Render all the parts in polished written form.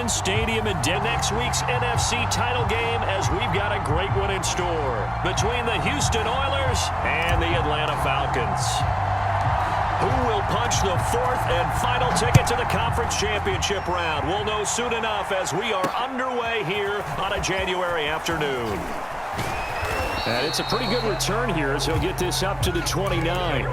Stadium in next week's NFC title game, as we've got a great one in store between the Houston Oilers and the Atlanta Falcons. Who will punch the fourth and final ticket to the conference championship round? We'll know soon enough as we are underway here on a January afternoon. And it's a pretty good return here as he'll get this up to the 29.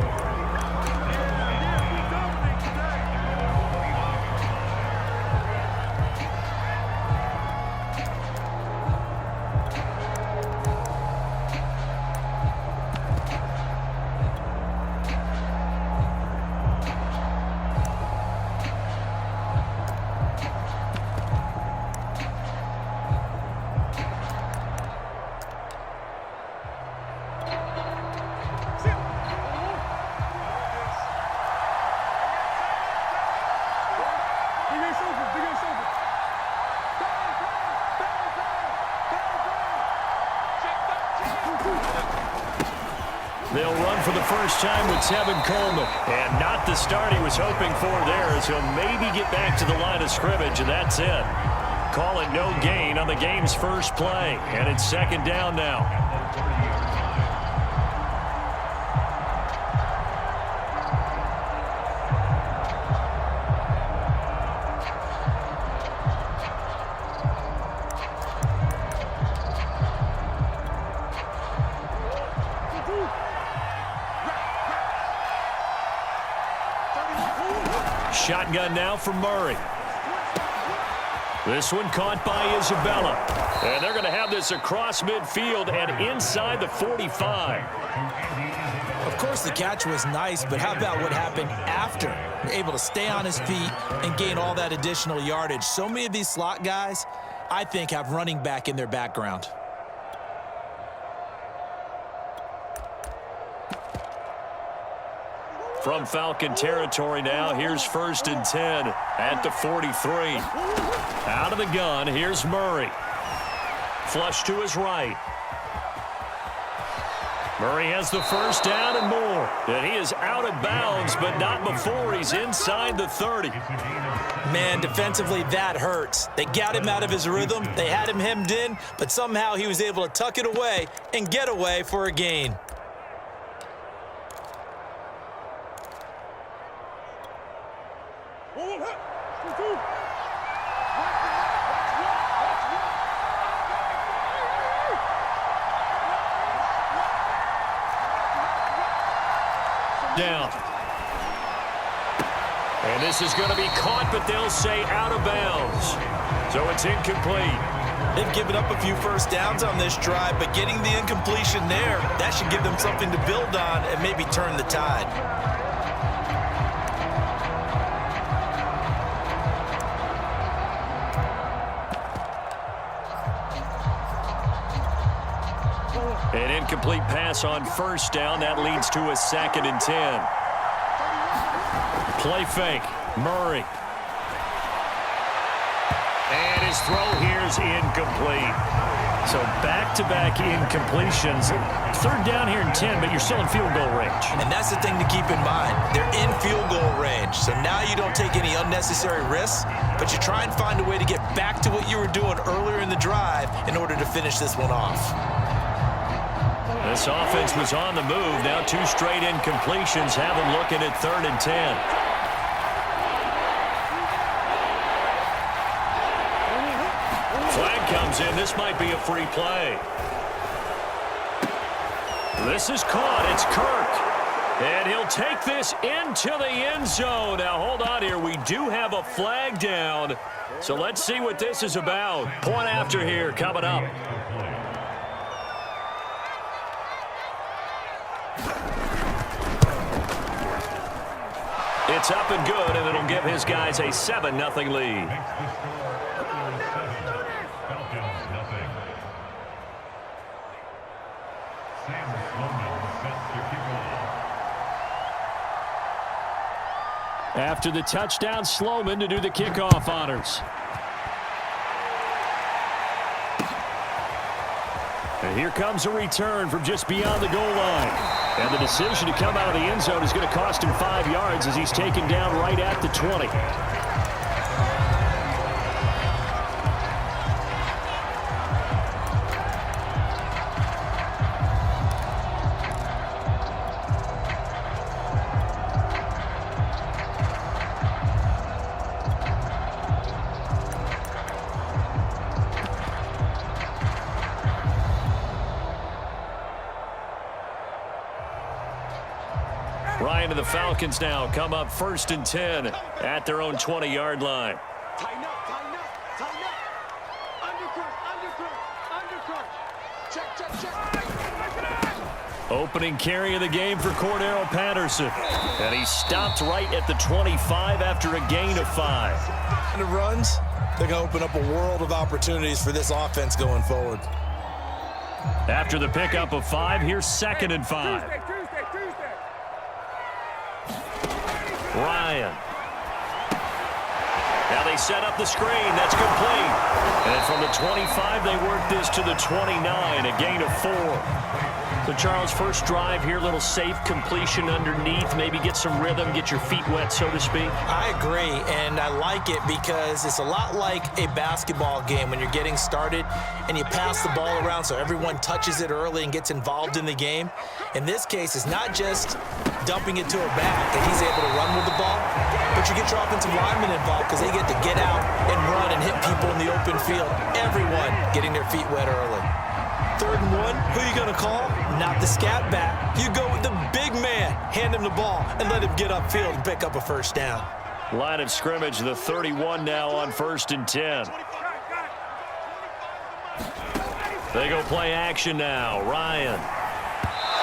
They'll run for the first time with Tevin Coleman. And not the start he was hoping for there, as he'll maybe get back to the line of scrimmage, and that's it. Call it no gain on the game's first play. And it's second down now. Shotgun now for Murray. This one caught by Isabella. And they're going to have this across midfield and inside the 45. Of course, the catch was nice, but how about what happened after? Able to stay on his feet and gain all that additional yardage. So many of these slot guys, I think, have running back in their background. From Falcon territory now, here's 1st and 10 at the 43. Out of the gun, here's Murray. Flush to his right. Murray has the first down and more. And he is out of bounds, but not before he's inside the 30. Man, defensively, that hurts. They got him out of his rhythm. They had him hemmed in, but somehow he was able to tuck it away and get away for a gain. Down. And this is going to be caught, but they'll say out of bounds. So it's incomplete. They've given up a few first downs on this drive, but getting the incompletion there, that should give them something to build on and maybe turn the tide. An incomplete pass on first down. That leads to a 2nd and 10. Play fake. Murray. And his throw here is incomplete. So back-to-back incompletions. 3rd down here and 10, but you're still in field goal range. And that's the thing to keep in mind. They're in field goal range. So now you don't take any unnecessary risks, but you try and find a way to get back to what you were doing earlier in the drive in order to finish this one off. This offense was on the move. Now 2 straight incompletions have them looking at 3rd and 10. Flag comes in. This might be a free play. This is caught. It's Kirk. And he'll take this into the end zone. Now, hold on here. We do have a flag down. So let's see what this is about. Point after here coming up. It's up and good, and it'll give his guys a 7-0 lead. After the touchdown, Sloman to do the kickoff honors. And here comes a return from just beyond the goal line. And the decision to come out of the end zone is going to cost him 5 yards as he's taken down right at the 20. and the Falcons now come up 1st and 10 at their own 20-yard line. Tighten up, tighten up, tighten up. Undercrush. Check. Opening carry of the game for Cordero Patterson. And he stopped right at the 25 after a gain of 5. And the runs, they're going to open up a world of opportunities for this offense going forward. After the pickup of 5, here's 2nd and 5. Tuesday. Ryan. Now they set up the screen. That's complete. And from the 25, they work this to the 29, a gain of 4. So, Charles, first drive here, little safe completion underneath, maybe get some rhythm, get your feet wet, so to speak. I agree, and I like it because it's a lot like a basketball game when you're getting started and you pass the ball around so everyone touches it early and gets involved in the game. In this case, it's not just dumping it to a back and he's able to run with the ball, but you get your offensive linemen involved because they get to get out and run and hit people in the open field. Everyone getting their feet wet early. 3rd and 1, who are you going to call? Not the scat back. You go with the big man, hand him the ball, and let him get upfield and pick up a first down. Line of scrimmage, the 31 now on 1st and 10. They go play action now. Ryan.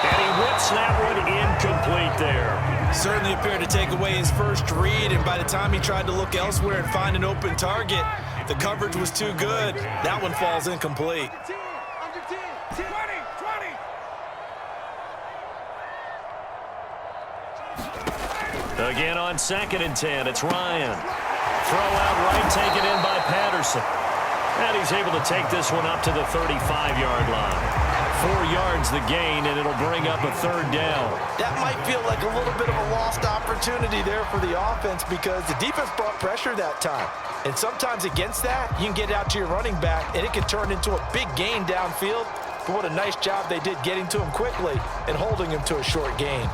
And he whips that one incomplete there. Certainly appeared to take away his first read, and by the time he tried to look elsewhere and find an open target, the coverage was too good. That one falls incomplete. Under 10. 20. Again on 2nd and 10, it's Ryan. Throw out right, taken in by Patterson. And he's able to take this one up to the 35-yard line. 4 yards the gain, and it'll bring up a 3rd down. That might feel like a little bit of a lost opportunity there for the offense because the defense brought pressure that time. And sometimes against that, you can get out to your running back, and it can turn into a big gain downfield. But what a nice job they did getting to him quickly and holding him to a short gain.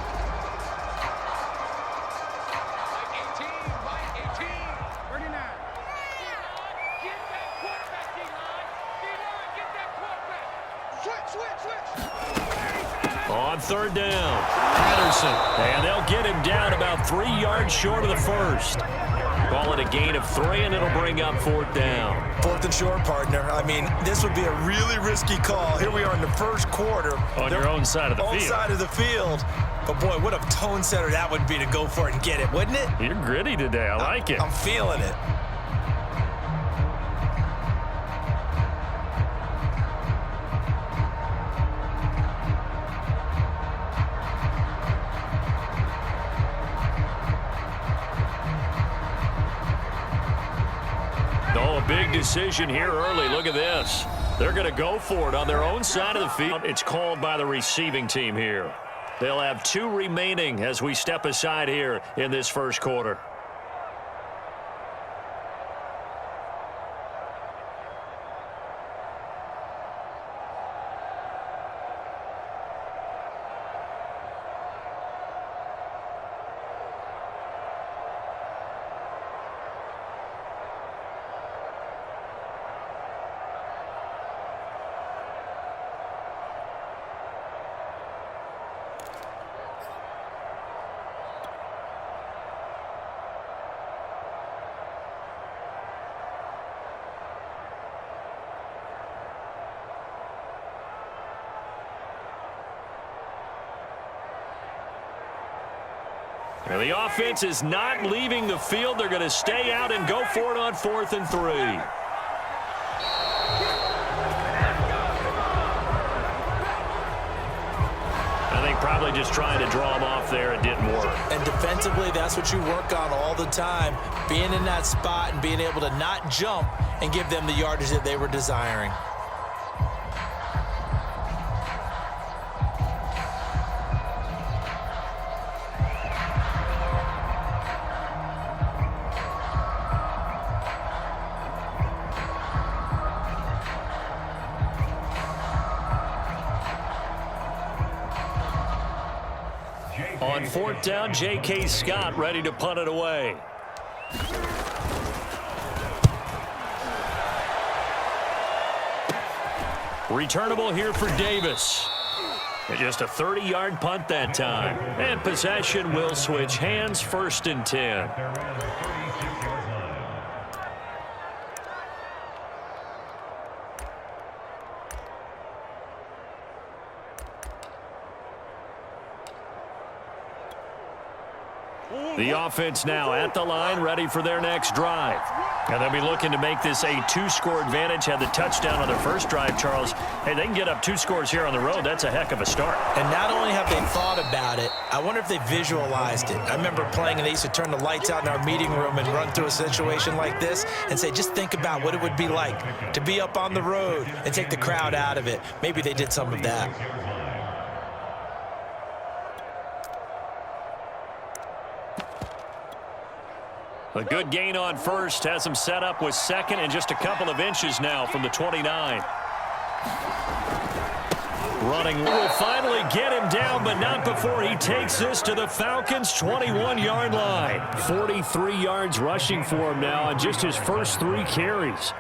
On 3rd down, Patterson, and they'll get him down about 3 yards short of the first. Call it a gain of 3, and it'll bring up 4th down. 4th and short, partner. I mean, this would be a really risky call. Here we are in the first quarter. On your own side of the field. Own side of the field. But, boy, what a tone setter that would be to go for it and get it, wouldn't it? You're gritty today. I like it. I'm feeling it. Oh, a big decision here early. Look at this. They're going to go for it on their own side of the field. It's called by the receiving team here. They'll have 2 remaining as we step aside here in this first quarter. And the offense is not leaving the field. They're going to stay out and go for it on 4th and 3. I think probably just trying to draw them off there. It didn't work. And defensively, that's what you work on all the time. Being in that spot and being able to not jump and give them the yardage that they were desiring. On 4th down, J.K. Scott ready to punt it away. Returnable here for Davis. Just a 30-yard punt that time. And possession will switch hands, 1st and 10. The offense now at the line, ready for their next drive. And they'll be looking to make this a 2-score advantage. Had the touchdown on their first drive, Charles. Hey, they can get up 2 scores here on the road. That's a heck of a start. And not only have they thought about it, I wonder if they visualized it. I remember playing, and they used to turn the lights out in our meeting room and run through a situation like this and say, just think about what it would be like to be up on the road and take the crowd out of it. Maybe they did some of that. A good gain on first has him set up with 2nd and just a couple of inches now from the 29. Running will finally get him down, but not before he takes this to the Falcons' 21-yard line. 43 yards rushing for him now on just his first 3 carries.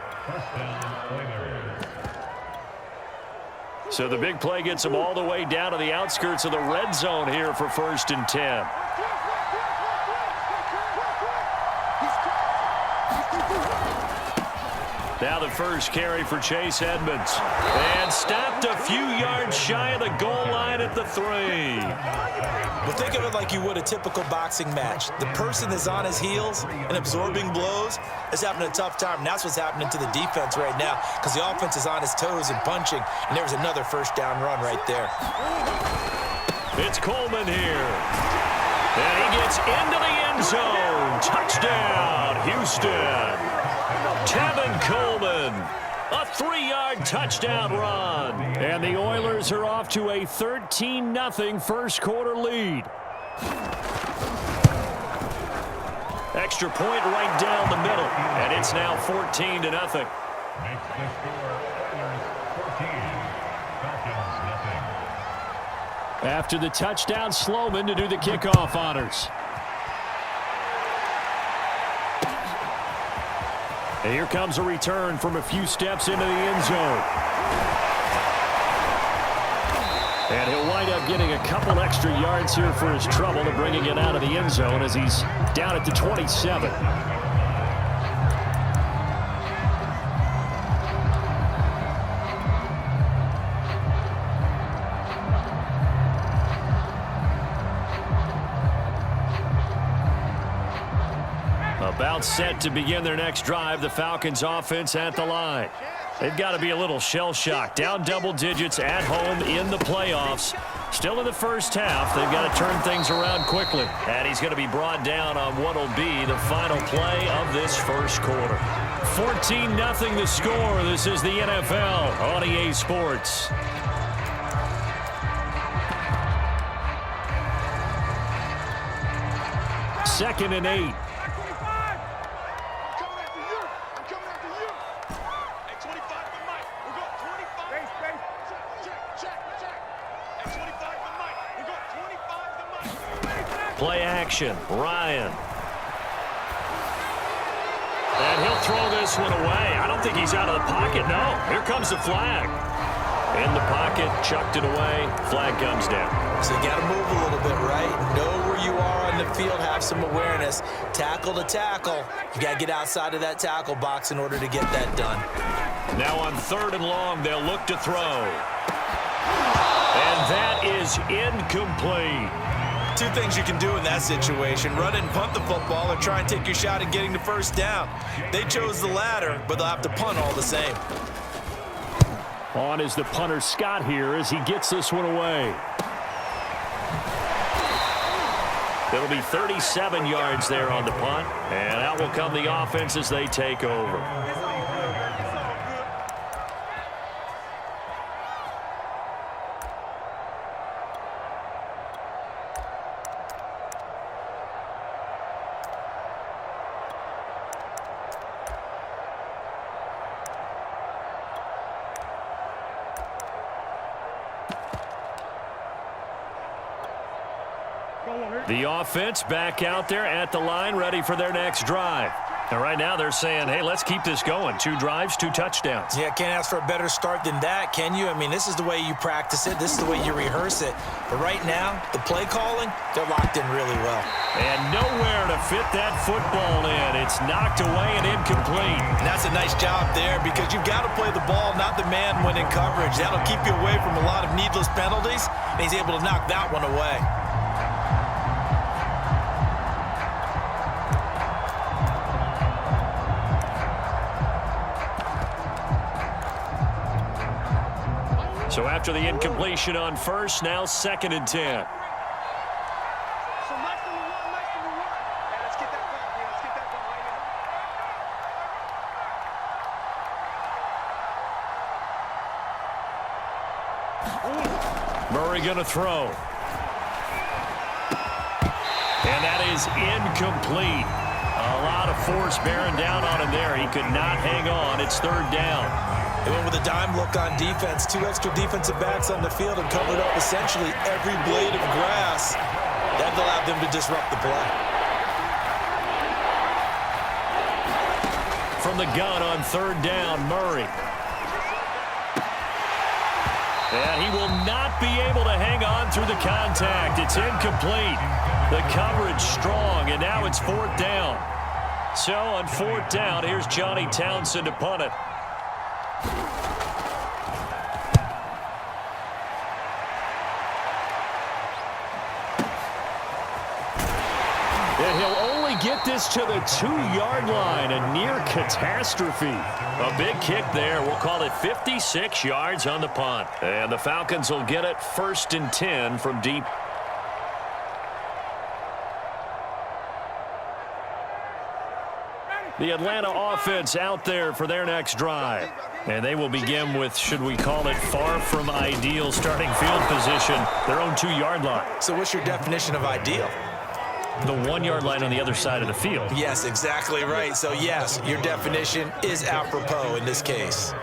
So the big play gets him all the way down to the outskirts of the red zone here for 1st and 10. Now the first carry for Chase Edmonds. And stopped a few yards shy of the goal line at the 3. Well, think of it like you would a typical boxing match. The person that's on his heels and absorbing blows is having a tough time. And that's what's happening to the defense right now, because the offense is on his toes and punching. And there was another 1st down run right there. It's Coleman here. And he gets into the end zone. Touchdown, Houston. Tevin Coleman, a 3-yard touchdown run. And the Oilers are off to a 13-0 first quarter lead. Extra point right down the middle, and it's now 14-0. After the touchdown, Sloman to do the kickoff honors. And here comes a return from a few steps into the end zone. And he'll wind up getting a couple extra yards here for his trouble to bringing it out of the end zone as he's down at the 27. About set to begin their next drive, the Falcons offense at the line. They've got to be a little shell-shocked. Down double digits at home in the playoffs. Still in the first half. They've got to turn things around quickly. And he's going to be brought down on what will be the final play of this first quarter. 14-0 the score. This is the NFL on EA Sports. Second and 8. Play action, Ryan. And he'll throw this one away. I don't think he's out of the pocket, no. Here comes the flag. In the pocket, chucked it away. Flag comes down. So you got to move a little bit, right? Know where you are on the field, have some awareness. Tackle to tackle. You got to get outside of that tackle box in order to get that done. Now on 3rd and long, they'll look to throw. And that is incomplete. 2 things you can do in that situation: run and punt the football, or try and take your shot at getting the 1st down. They chose the latter, but they'll have to punt all the same. On is the punter Scott here as he gets this one away. It'll be 37 yards there on the punt, and out will come the offense as they take over. The offense back out there at the line, ready for their next drive. And right now they're saying, hey, let's keep this going. 2 drives, 2 touchdowns. Yeah, can't ask for a better start than that, can you? I mean, this is the way you practice it. This is the way you rehearse it. But right now, the play calling, they're locked in really well. And nowhere to fit that football in. It's knocked away and incomplete. And that's a nice job there because you've got to play the ball, not the man when in coverage. That'll keep you away from a lot of needless penalties, and he's able to knock that one away. So after the incompletion on first, now 2nd and 10. So nice number one, nice number one. Hey, let's get that ball, man. Let's get that ball right here. Murray going to throw. And that is incomplete. A lot of force bearing down on him there. He could not hang on. It's 3rd down. They went with a dime look on defense. 2 extra defensive backs on the field and covered up essentially every blade of grass. That allowed them to disrupt the play. From the gun on 3rd down, Murray. And he will not be able to hang on through the contact. It's incomplete. The coverage strong, and now it's 4th down. So on 4th down, here's Johnny Townsend to punt it. And he'll only get this to the 2-yard line, a near catastrophe. A big kick there. We'll call it 56 yards on the punt. And the Falcons will get it 1st and 10 from deep. The Atlanta offense out there for their next drive. And they will begin with, should we call it, far from ideal starting field position, their own 2-yard line. So what's your definition of ideal? The 1-yard line on the other side of the field. Yes, exactly right. So, yes, your definition is apropos in this case.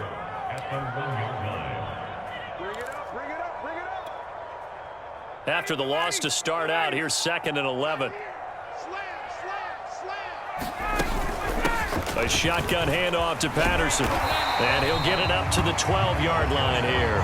Bring it up, bring it up, bring it up. After the loss to start out, here's 2nd and 11. Slam, slam, slam. A shotgun handoff to Patterson. And he'll get it up to the 12-yard line here.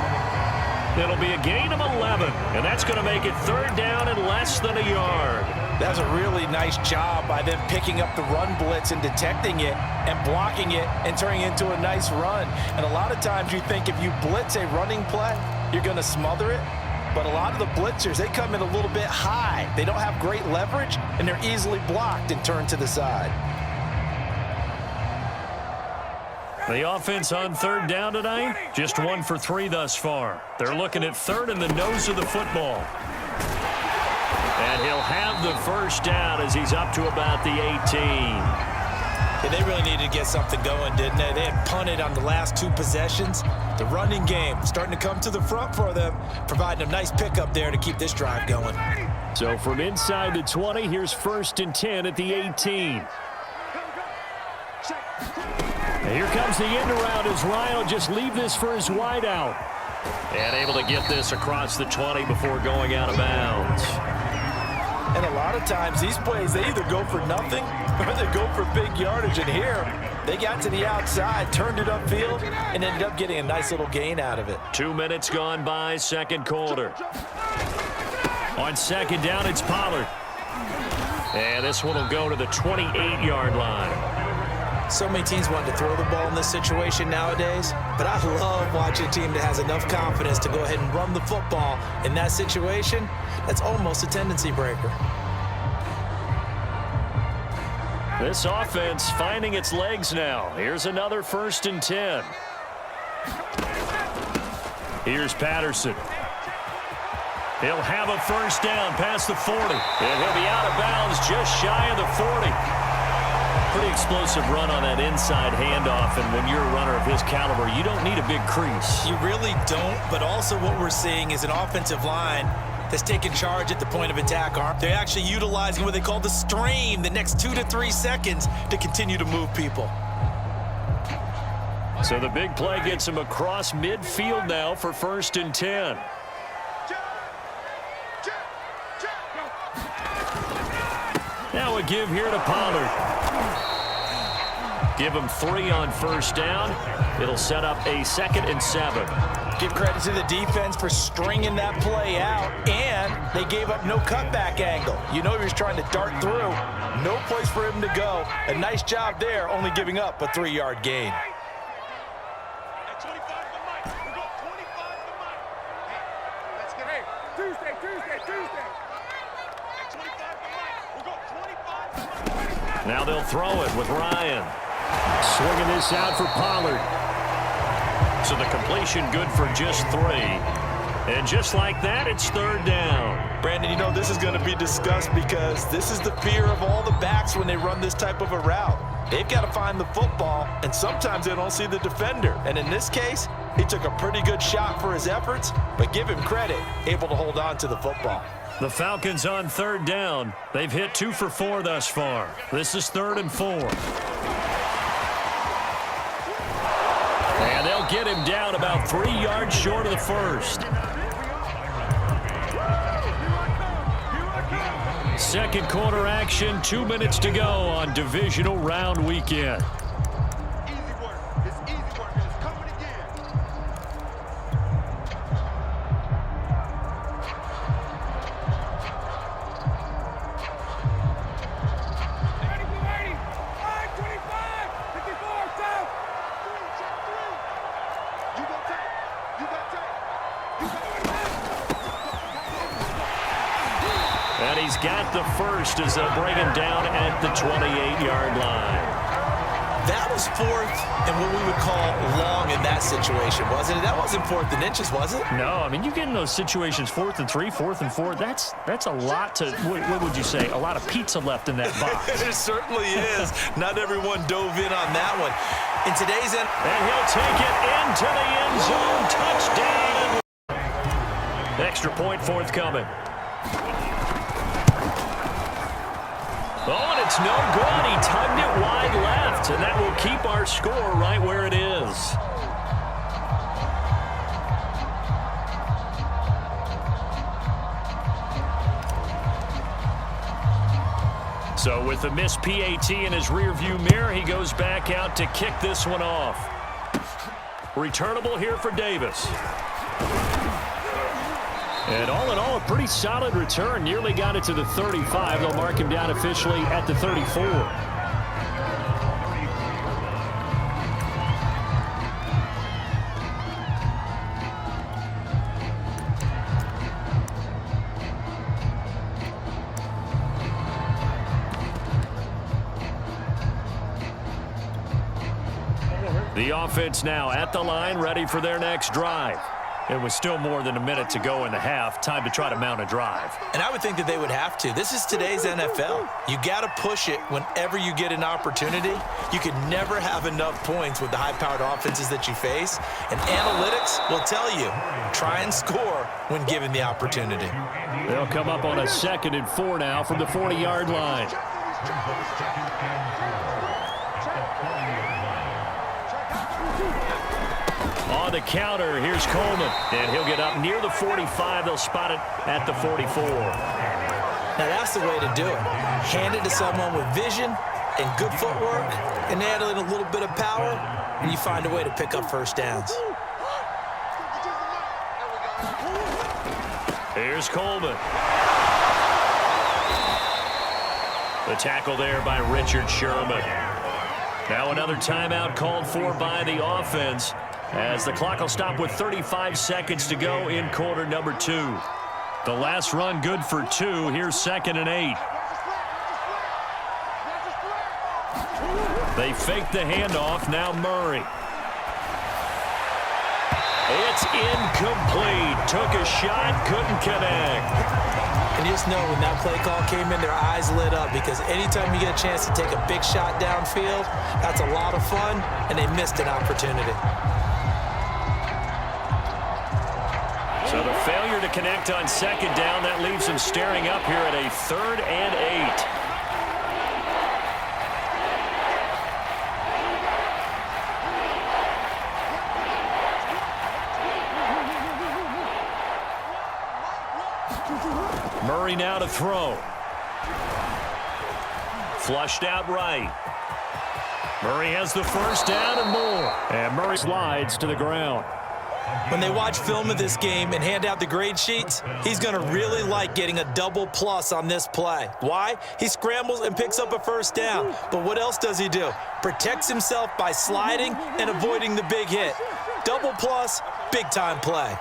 It'll be a gain of 11, and that's going to make it 3rd down and less than a yard. That's a really nice job by them picking up the run blitz and detecting it and blocking it and turning it into a nice run. And a lot of times you think if you blitz a running play, you're going to smother it. But a lot of the blitzers, they come in a little bit high. They don't have great leverage, and they're easily blocked and turned to the side. The offense on 3rd down tonight, just 1 for 3 thus far. They're looking at 3rd in the nose of the football. And he'll have the 1st down as he's up to about the 18. Yeah, they really needed to get something going, didn't they? They had punted on the last 2 possessions. The running game starting to come to the front for them, providing a nice pickup there to keep this drive going. So from inside the 20, here's 1st and 10 at the 18. And here comes the end around as Ryan will just leave this for his wideout. And able to get this across the 20 before going out of bounds. And a lot of times these plays, they either go for nothing or they go for big yardage. And here, they got to the outside, turned it upfield, and ended up getting a nice little gain out of it. 2 minutes gone by, 2nd quarter. On 2nd down, it's Pollard. And this one will go to the 28-yard line. So many teams want to throw the ball in this situation nowadays, but I love watching a team that has enough confidence to go ahead and run the football in that situation. That's almost a tendency breaker. This offense finding its legs now. Here's another 1st and 10. Here's Patterson. He'll have a 1st down past the 40. And he'll be out of bounds just shy of the 40. Pretty explosive run on that inside handoff, and when you're a runner of his caliber, you don't need a big crease. You really don't, but also what we're seeing is an offensive line that's taking charge at the point of attack. They're actually utilizing what they call the strain, the next 2 to 3 seconds to continue to move people. So the big play gets him across midfield now for 1st and 10. Now a give here to Pollard. Give them 3 on first down. It'll set up a 2nd and 7. Give credit to the defense for stringing that play out, and they gave up no cutback angle. You know he was trying to dart through. No place for him to go. A nice job there, only giving up a 3-yard gain. At 25 to Mike. We go 25 to Mike. Hey, let's get it. Tuesday. At 25 to Mike. We go 25 to Mike. Now they'll throw it with Ryan. Swinging this out for Pollard. So the completion good for just 3. And just like that, it's 3rd down. Brandon, you know this is going to be discussed because this is the fear of all the backs when they run this type of a route. They've got to find the football, and sometimes they don't see the defender. And in this case, he took a pretty good shot for his efforts, but give him credit, able to hold on to the football. The Falcons on 3rd down. They've hit 2 for 4 thus far. This is 3rd and 4. And they'll get him down about 3 yards short of the first. 2nd quarter action, 2 minutes to go on Divisional Round Weekend. Easy work. It's easy work. It's coming again. And he's got the first as they'll bring him down at the 28-yard line. That was 4th and what we would call long in that situation, wasn't it? That wasn't 4th and inches, was it? No, I mean, you get in those situations 4th and 3, 4th and 4. That's a lot to, what would you say, a lot of pizza left in that box. It certainly is. Not everyone dove in on that one. In today's end. And he'll take it into the end zone. Touchdown. Extra point forthcoming. Oh, and it's no good. He tugged it wide left, and that will keep our score right where it is. So with the missed PAT in his rearview mirror, he goes back out to kick this one off. Returnable here for Davis. And all in all, a pretty solid return. Nearly got it to the 35. They'll mark him down officially at the 34. The offense now at the line, ready for their next drive. It was still more than a minute to go in the half. Time to try to mount a drive. And I would think that they would have to. This is today's NFL. You got to push it whenever you get an opportunity. You could never have enough points with the high-powered offenses that you face. And analytics will tell you, try and score when given the opportunity. They'll come up on a 2nd and 4 now from the 40-yard line. On the counter, here's Coleman. And he'll get up near the 45. They'll spot it at the 44. Now, that's the way to do it. Hand it to someone with vision and good footwork, and add in a little bit of power, and you find a way to pick up first downs. Here's Coleman. The tackle there by Richard Sherman. Now another timeout called for by the offense, as the clock will stop with 35 seconds to go in quarter number 2. The last run good for 2. Here's 2nd and 8. They fake the handoff. Now Murray. It's incomplete. Took a shot, couldn't connect. And you just know when that play call came in, their eyes lit up, because anytime you get a chance to take a big shot downfield, that's a lot of fun, and they missed an opportunity. So the failure to connect on 2nd down, that leaves them staring up here at a 3rd and 8. Murray now to throw. Flushed out right. Murray has the first down and more. And Murray slides to the ground. When they watch film of this game and hand out the grade sheets, he's going to really like getting a double plus on this play. Why? He scrambles and picks up a first down. But what else does he do? Protects himself by sliding and avoiding the big hit. Double plus, big-time play.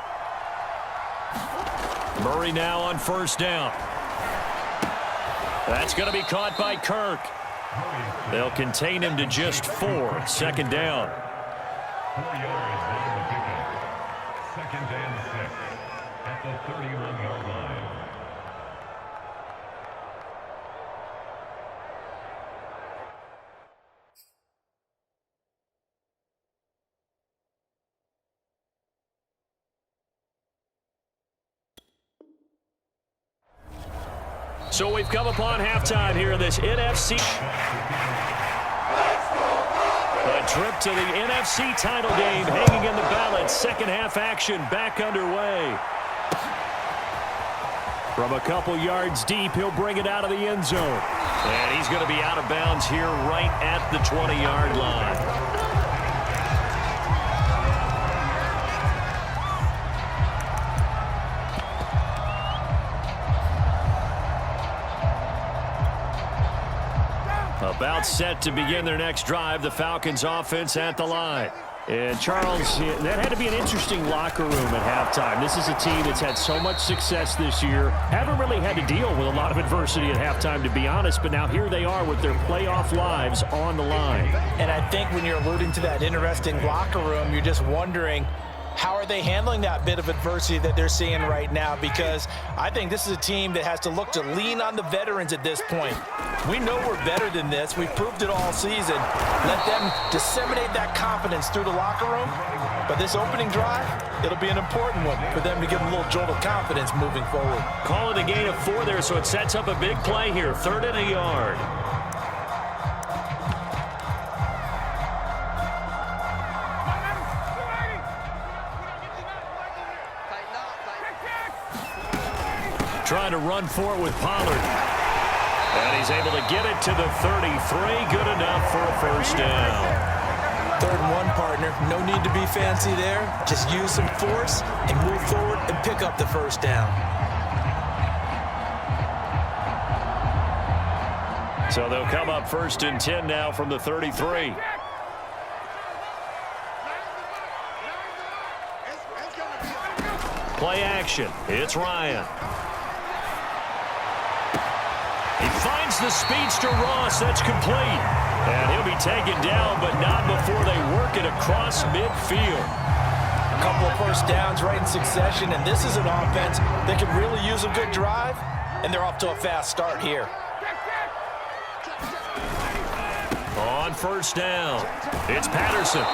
Murray now on first down. That's going to be caught by Kirk. They'll contain him to just 4. Second down. 4 yards on the pickup. Second and 6 at the 31-yard line. So we've come upon halftime here in this NFC. A trip to the NFC title game hanging in the balance. Second half action back underway. From a couple yards deep, he'll bring it out of the end zone. And he's going to be out of bounds here right at the 20-yard line. About set to begin their next drive, the Falcons offense at the line. And Charles, that had to be an interesting locker room at halftime. This is a team that's had so much success this year. Haven't really had to deal with a lot of adversity at halftime, to be honest, but now here they are with their playoff lives on the line. And I think when you're alluding to that interesting locker room, you're just wondering, how are they handling that bit of adversity that they're seeing right now? Because I think this is a team that has to look to lean on the veterans at this point. We know we're better than this. We've proved it all season. Let them disseminate that confidence through the locker room. But this opening drive, it'll be an important one for them to give them a little jolt of confidence moving forward. Calling a gain of 4 there, so it sets up a big play here. 3rd and a yard. Trying to run for it with Pollard. And he's able to get it to the 33. Good enough for a first down. 3rd and 1, partner. No need to be fancy there. Just use some force and move forward and pick up the first down. So they'll come up 1st and 10 now from the 33. Play action. It's Ryan. He finds the speedster Ross. That's complete. And he'll be taken down, but not before they work it across midfield. A couple of first downs right in succession, and this is an offense that can really use a good drive, and they're off to a fast start here. On first down, it's Patterson.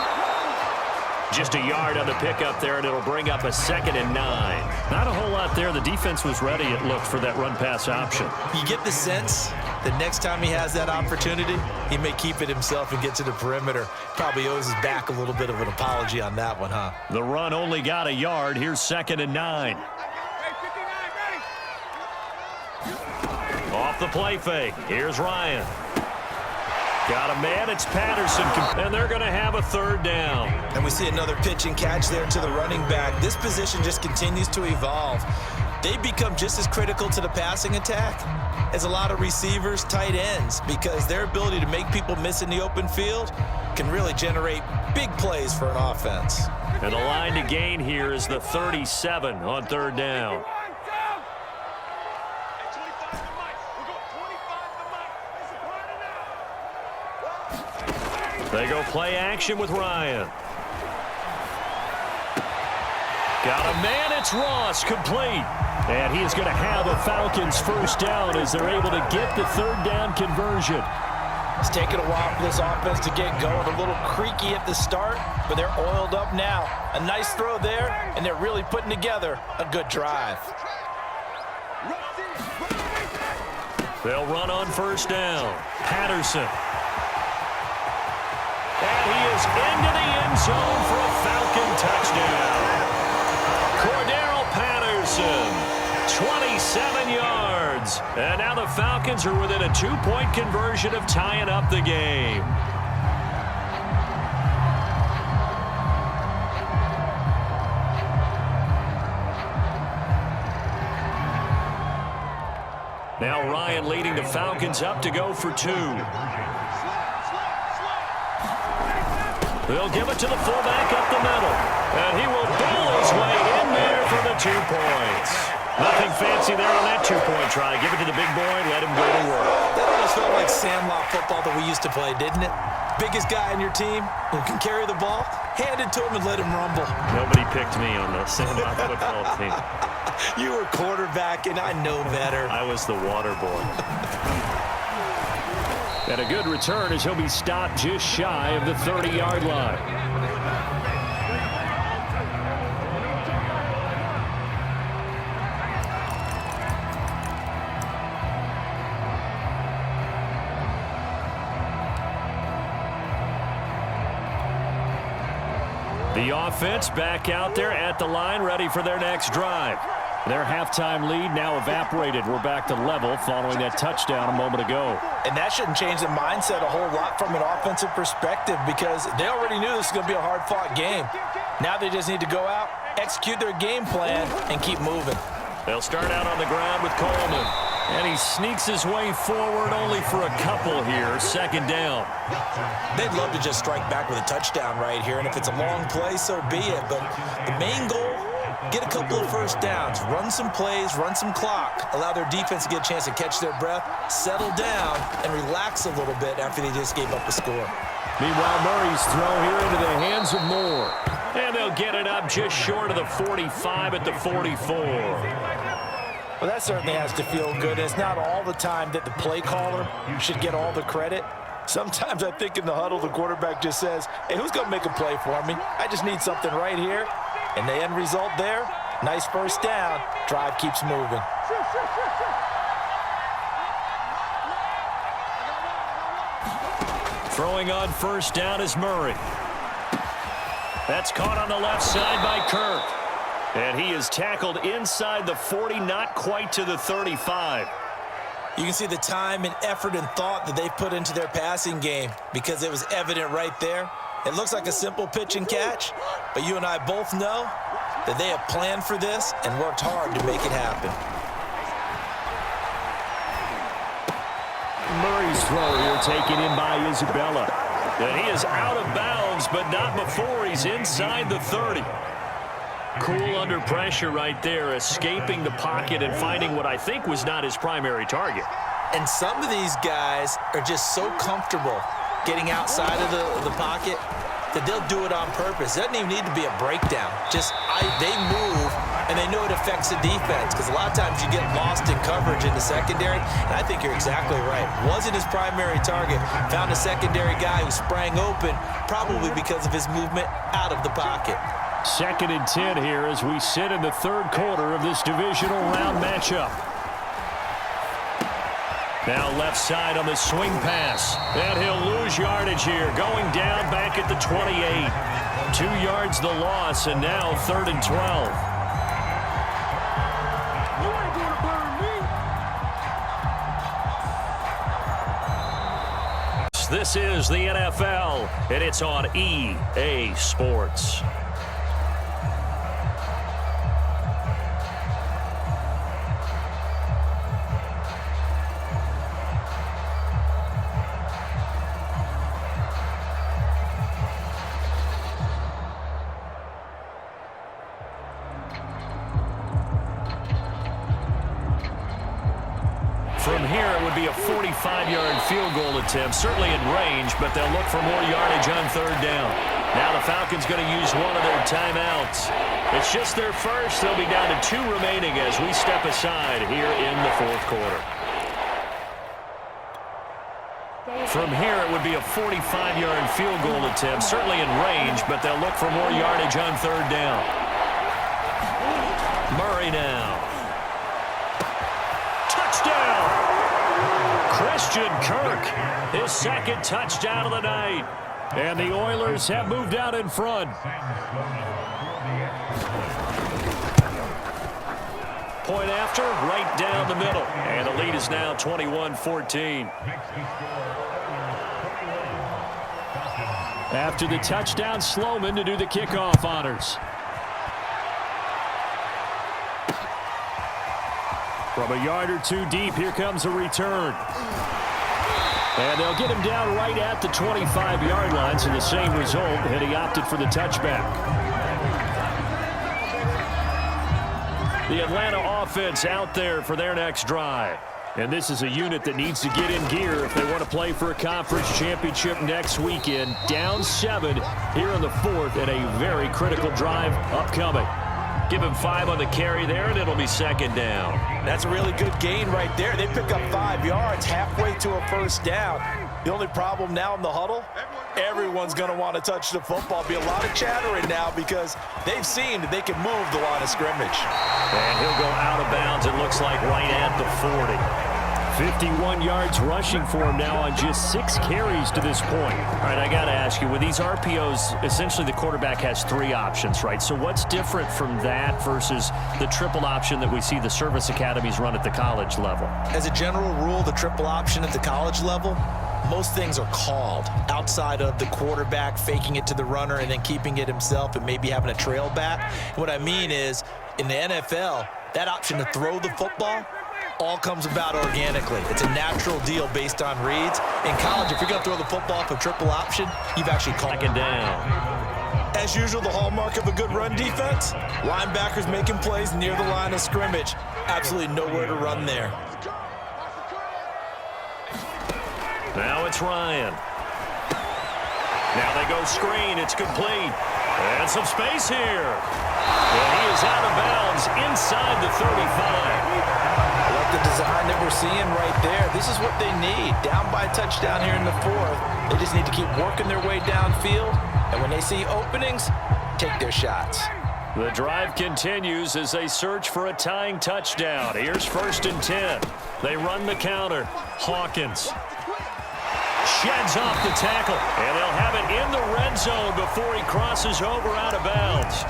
Just a yard on the pickup there, and it'll bring up a 2nd and 9. Not a whole lot there. The defense was ready, it looked, for that run-pass option. You get the sense that next time he has that opportunity, he may keep it himself and get to the perimeter. Probably owes his back a little bit of an apology on that one, huh? The run only got a yard. Here's 2nd and 9. Off the play fake. Here's Ryan. Got a man, it's Patterson, and they're going to have a 3rd down. And we see another pitch and catch there to the running back. This position just continues to evolve. They become just as critical to the passing attack as a lot of receivers, tight ends, because their ability to make people miss in the open field can really generate big plays for an offense. And the line to gain here is the 37 on 3rd down. They go play action with Ryan. Got a man, it's Ross, complete. And he is going to have a Falcons first down as they're able to get the 3rd down conversion. It's taken a while for this offense to get going. A little creaky at the start, but they're oiled up now. A nice throw there, and they're really putting together a good drive. They'll run on first down. Patterson. And he is into the end zone for a Falcon touchdown. Cordero Patterson, 27 yards. And now the Falcons are within a 2-point conversion of tying up the game. Now Ryan leading the Falcons up to go for 2. They'll give it to the fullback up the middle. And he will bull his way in there for the 2 points. Nothing fancy there on that 2-point try. Give it to the big boy, let him go to work. That almost felt like sandlot football that we used to play, didn't it? Biggest guy on your team who can carry the ball, hand it to him and let him rumble. Nobody picked me on the sandlot football team. You were quarterback, and I know better. I was the water boy. And a good return as he'll be stopped just shy of the 30-yard line. The offense back out there at the line, ready for their next drive. Their halftime lead now evaporated. We're back to level following that touchdown a moment ago. And that shouldn't change the mindset a whole lot from an offensive perspective because they already knew this was going to be a hard-fought game. Now they just need to go out, execute their game plan, and keep moving. They'll start out on the ground with Coleman. And he sneaks his way forward only for a couple here. 2nd down. They'd love to just strike back with a touchdown right here, and if it's a long play, so be it. But the main goal, get a couple of first downs, run some plays, run some clock, allow their defense to get a chance to catch their breath, settle down, and relax a little bit after they just gave up a score. Meanwhile, Murray's throw here into the hands of Moore. And they'll get it up just short of the 45 at the 44. Well, that certainly has to feel good. It's not all the time that the play caller should get all the credit. Sometimes I think in the huddle, the quarterback just says, hey, who's going to make a play for me? I just need something right here. And the end result there, nice first down. Drive keeps moving. Throwing on first down is Murray. That's caught on the left side by Kirk. And he is tackled inside the 40, not quite to the 35. You can see the time and effort and thought that they've put into their passing game because it was evident right there. It looks like a simple pitch and catch, but you and I both know that they have planned for this and worked hard to make it happen. Murray's throw here taken in by Isabella. And he is out of bounds, but not before he's inside the 30. Cool under pressure right there, escaping the pocket and finding what I think was not his primary target. And some of these guys are just so comfortable getting outside of the pocket that they'll do it on purpose. It doesn't even need to be a breakdown. Just they move, and they know it affects the defense because a lot of times you get lost in coverage in the secondary, and I think you're exactly right. Wasn't his primary target. Found a secondary guy who sprang open, probably because of his movement out of the pocket. 2nd and 10 here as we sit in the 3rd quarter of this divisional round matchup. Now left side on the swing pass. And he'll lose yardage here. Going down back at the 28. 2 yards the loss, and now 3rd and 12. This is the NFL, and it's on EA Sports. From here, it would be a 45-yard field goal attempt, certainly in range, but they'll look for more yardage on 3rd down. Now the Falcons going to use one of their timeouts. It's just their first. They'll be down to 2 remaining as we step aside here in the 4th quarter. From here, it would be a 45-yard field goal attempt, certainly in range, but they'll look for more yardage on 3rd down. Murray now. Touchdown! Christian Kirk, his 2nd touchdown of the night. And the Oilers have moved out in front. Point after, right down the middle. And the lead is now 21-14. After the touchdown, Sloman to do the kickoff honors. From a yard or two deep, here comes a return. And they'll get him down right at the 25-yard line, so the same result, and he opted for the touchback. The Atlanta offense out there for their next drive. And this is a unit that needs to get in gear if they want to play for a conference championship next weekend. Down 7 here in the 4th, and a very critical drive upcoming. Give him 5 on the carry there, and it'll be second down. That's a really good gain right there. They pick up 5 yards halfway to a first down. The only problem now in the huddle, everyone's going to want to touch the football. Be a lot of chattering now because they've seen that they can move the line of scrimmage. And he'll go out of bounds, it looks like, right at the 40. 51 yards rushing for him now on just 6 carries to this point. All right, I got to ask you, with these RPOs, essentially the quarterback has 3 options, right? So what's different from that versus the triple option that we see the service academies run at the college level? As a general rule, the triple option at the college level, most things are called outside of the quarterback faking it to the runner and then keeping it himself and maybe having a trail back. What I mean is, in the NFL, that option to throw the football all comes about organically. It's a natural deal based on reads. In college, if you're going to throw the football off a triple option, you've actually called second down. As usual, the hallmark of a good run defense, linebackers making plays near the line of scrimmage. Absolutely nowhere to run there. Now it's Ryan. Now they go screen. It's complete. And some space here. And he is out of bounds inside the 35. I like the design that we're seeing right there. This is what they need. Down by a touchdown here in the 4th. They just need to keep working their way downfield. And when they see openings, take their shots. The drive continues as they search for a tying touchdown. Here's 1st and 10. They run the counter. Hawkins sheds off the tackle. And they'll have it in the red zone before he crosses over out of bounds.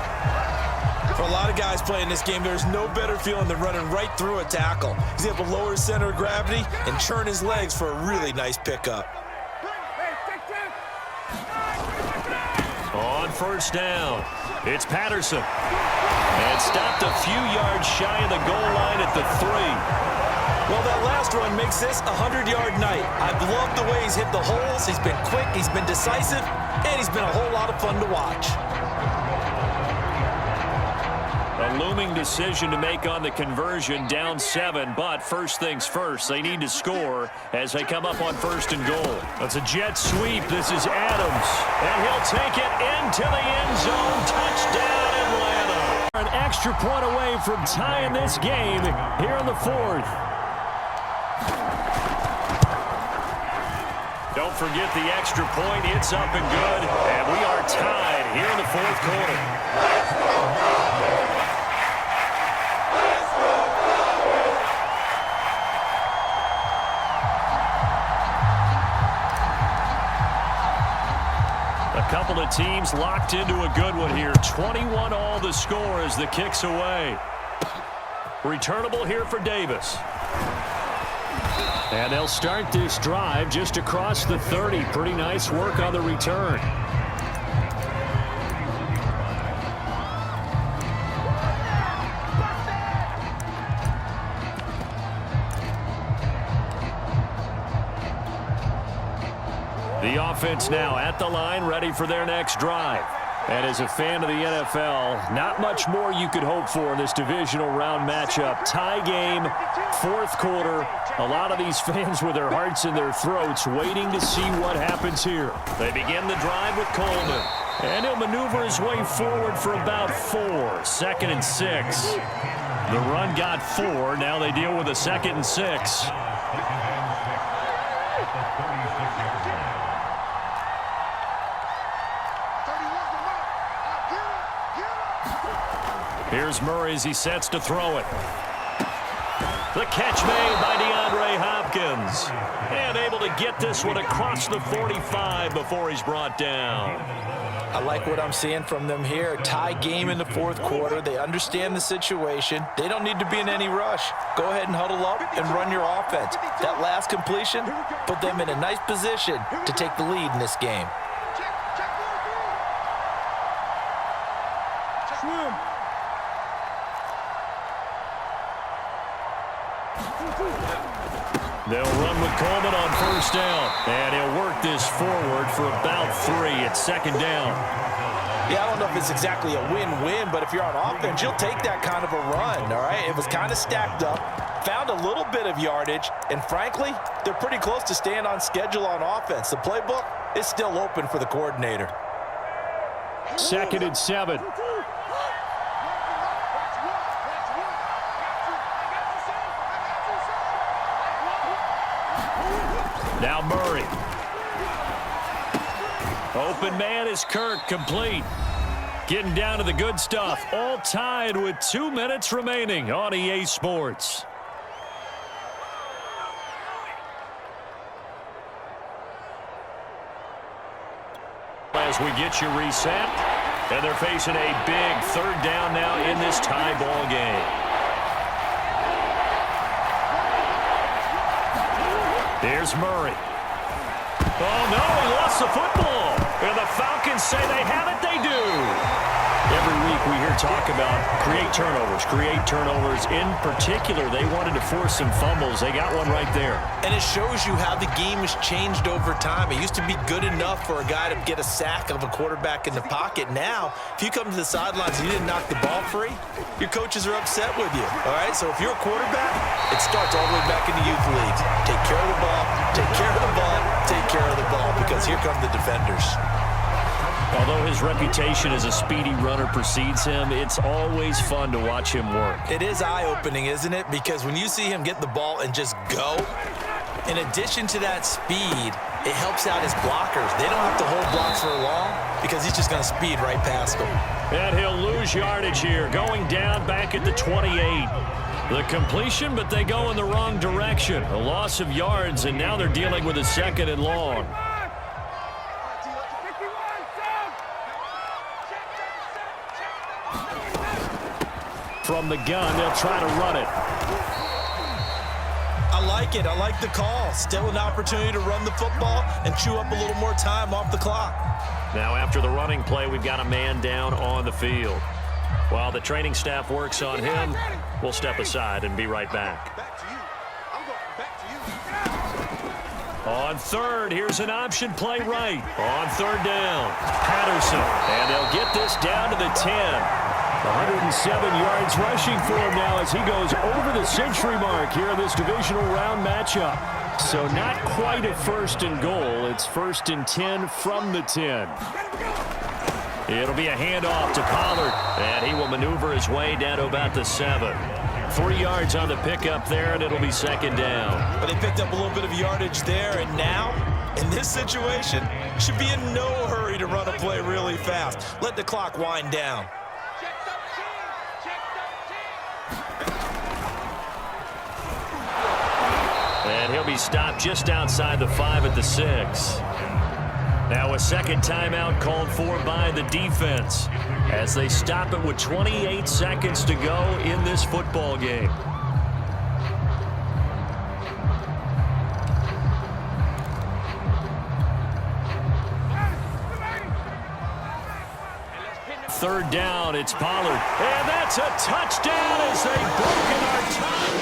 For a lot of guys playing this game, there's no better feeling than running right through a tackle. He's able to lower his center of gravity and churn his legs for a really nice pickup. On 1st down, it's Patterson. And stopped a few yards shy of the goal line at the 3. Well, that last run makes this a 100-yard night. I've loved the way he's hit the holes. He's been quick, he's been decisive, and he's been a whole lot of fun to watch. A looming decision to make on the conversion, down 7, but first things first, they need to score as they come up on 1st and goal. That's a jet sweep. This is Adams, and he'll take it into the end zone. Touchdown, Atlanta. An extra point away from tying this game here in the 4th. Don't forget the extra point. It's up and good, and we are tied here in the 4th quarter. Couple of teams locked into a good one here. 21 all the score as the kick's away. Returnable here for Davis. And they'll start this drive just across the 30. Pretty nice work on the return. The offense now at the line, ready for their next drive. And as a fan of the NFL, not much more you could hope for in this divisional round matchup. Tie game, 4th quarter. A lot of these fans with their hearts in their throats waiting to see what happens here. They begin the drive with Coleman. And he'll maneuver his way forward for about 4. 2nd and 6. The run got 4. Now they deal with a 2nd and 6. Here's Murray as he sets to throw it. The catch made by DeAndre Hopkins. And able to get this one across the 45 before he's brought down. I like what I'm seeing from them here. Tie game in the 4th quarter. They understand the situation. They don't need to be in any rush. Go ahead and huddle up and run your offense. That last completion put them in a nice position to take the lead in this game. They'll run with Coleman on first down. And he'll work this forward for about 3. It's second down. Yeah, I don't know if it's exactly a win-win, but if you're on offense, you'll take that kind of a run, all right? It was kind of stacked up, found a little bit of yardage, and frankly, they're pretty close to staying on schedule on offense. The playbook is still open for the coordinator. 2nd and 7. Now Murray. Open man is Kirk, complete. Getting down to the good stuff. All tied with 2 minutes remaining on EA Sports. As we get you reset, and they're facing a big 3rd down now in this tie ball game. Here's Murray. Oh, no, he lost the football. And the Falcons say they have it. They do. Every week we hear talk about create turnovers. In particular, they wanted to force some fumbles. They got one right there. And it shows you how the game has changed over time. It used to be good enough for a guy to get a sack of a quarterback in the pocket. Now, if you come to the sidelines and you didn't knock the ball free, your coaches are upset with you. All right, so if you're a quarterback, it starts all the way back in the youth leagues. Take care of the ball, take care of the ball, take care of the ball, because here come the defenders. Although his reputation as a speedy runner precedes him, it's always fun to watch him work. It is eye-opening, isn't it? Because when you see him get the ball and just go, in addition to that speed, it helps out his blockers. They don't have to hold blocks for long because he's just going to speed right past them. And he'll lose yardage here, going down back at the 28. The completion, but they go in the wrong direction. A loss of yards, and now they're dealing with a 2nd and long. From the gun, they'll try to run it. I like it. I like the call. Still an opportunity to run the football and chew up a little more time off the clock. Now, after the running play, we've got a man down on the field. While the training staff works on him, we'll step aside and be right back. On 3rd, here's an option play right. On 3rd down, Patterson. And they'll get this down to the 10. 107 yards rushing for him now as he goes over the century mark here in this divisional round matchup. So not quite a 1st and goal. It's 1st and 10 from the 10. It'll be a handoff to Pollard, and he will maneuver his way down to about the 7. 3 yards on the pickup there, and it'll be 2nd down. But they picked up a little bit of yardage there, and now, in this situation, should be in no hurry to run a play really fast. Let the clock wind down. And he'll be stopped just outside the 5 at the 6. Now a 2nd timeout called for by the defense as they stop it with 28 seconds to go in this football game. Third down, it's Pollard. And that's a touchdown as they've broken our tie.